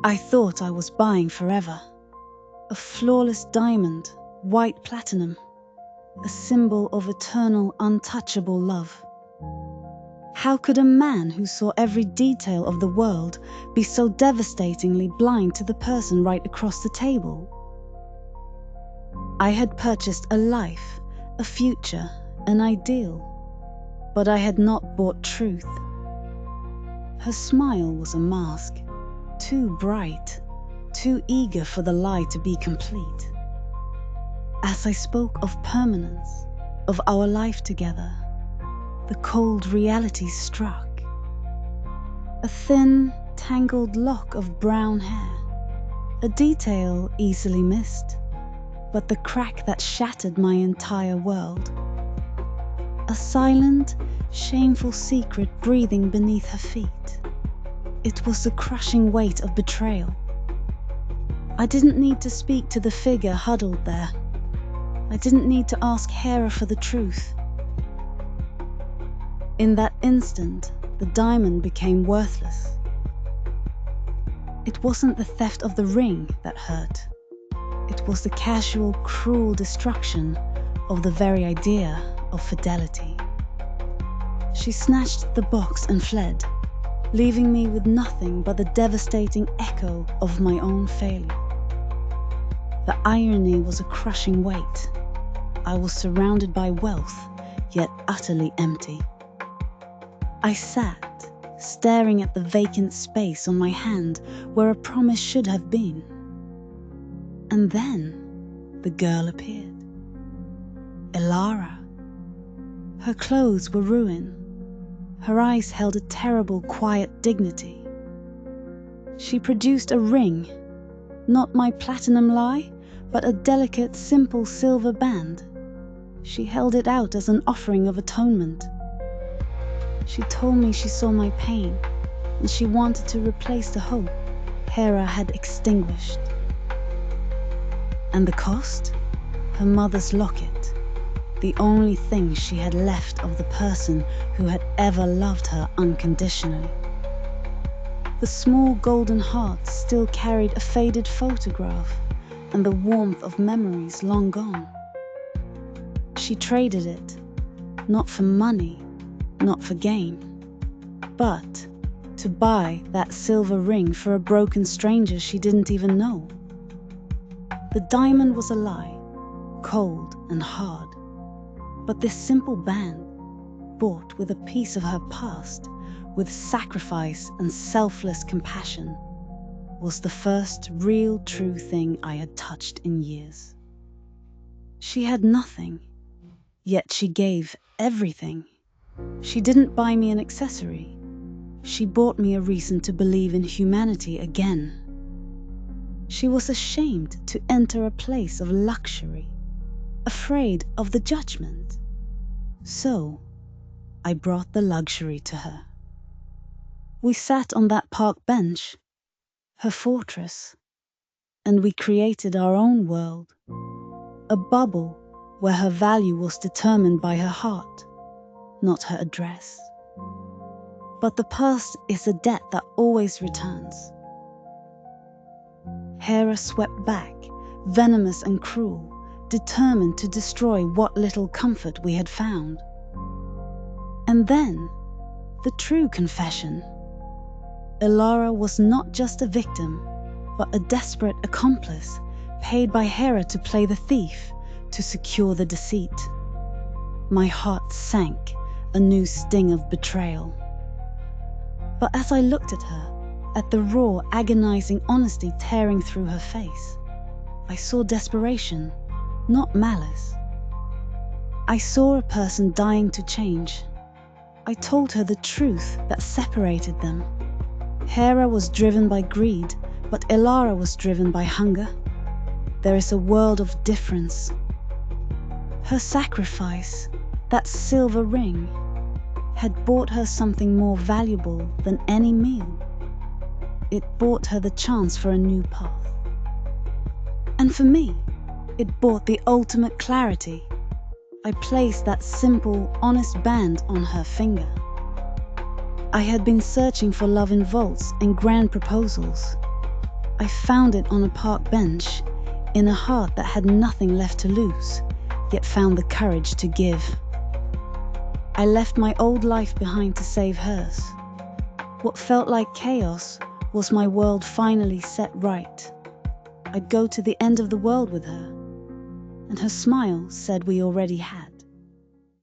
I thought I was buying forever. A flawless diamond, white platinum, a symbol of eternal, untouchable love. How could a man who saw every detail of the world be so devastatingly blind to the person right across the table? I had purchased a life, a future, an ideal, but I had not bought truth. Her smile was a mask, too bright, too eager for the lie to be complete. As I spoke of permanence, of our life together, the cold reality struck. A thin, tangled lock of brown hair, a detail easily missed, but the crack that shattered my entire world. A silent, shameful secret breathing beneath her feet. It was the crushing weight of betrayal. I didn't need to speak to the figure huddled there. I didn't need to ask Hera for the truth. In that instant, the diamond became worthless. It wasn't the theft of the ring that hurt. It was the casual, cruel destruction of the very idea of fidelity. She snatched the box and fled, leaving me with nothing but the devastating echo of my own failure. The irony was a crushing weight. I was surrounded by wealth, yet utterly empty. I sat, staring at the vacant space on my hand where a promise should have been. And then the girl appeared. Ellara. Her clothes were ruin. Her eyes held a terrible, quiet dignity. She produced a ring, not my platinum lie, but a delicate, simple silver band. She held it out as an offering of atonement. She told me she saw my pain, and she wanted to replace the hope Hera had extinguished. And the cost? Her mother's locket, the only thing she had left of the person who had ever loved her unconditionally. The small golden heart still carried a faded photograph and the warmth of memories long gone. She traded it, not for money, not for gain, but to buy that silver ring for a broken stranger she didn't even know. The diamond was a lie, cold and hard, but this simple band, bought with a piece of her past, with sacrifice and selfless compassion, was the first real true thing I had touched in years. She had nothing, yet she gave everything. She didn't buy me an accessory. She bought me a reason to believe in humanity again. She was ashamed to enter a place of luxury, afraid of the judgment. So, I brought the luxury to her. We sat on that park bench, her fortress, and we created our own world, a bubble where her value was determined by her heart, not her address. But the past is a debt that always returns. Hera swept back, venomous and cruel, determined to destroy what little comfort we had found. And then, the true confession. Ellara was not just a victim, but a desperate accomplice, paid by Hera to play the thief, to secure the deceit. My heart sank, a new sting of betrayal. But as I looked at her, at the raw, agonizing honesty tearing through her face, I saw desperation, not malice. I saw a person dying to change. I told her the truth that separated them. Hera was driven by greed, but Ellara was driven by hunger. There is a world of difference. Her sacrifice, that silver ring, had bought her something more valuable than any meal. It bought her the chance for a new path. And for me, it bought the ultimate clarity. I placed that simple, honest band on her finger. I had been searching for love in vaults and grand proposals. I found it on a park bench, in a heart that had nothing left to lose, yet found the courage to give. I left my old life behind to save hers. What felt like chaos was my world finally set right. I'd go to the end of the world with her, and her smile said we already had.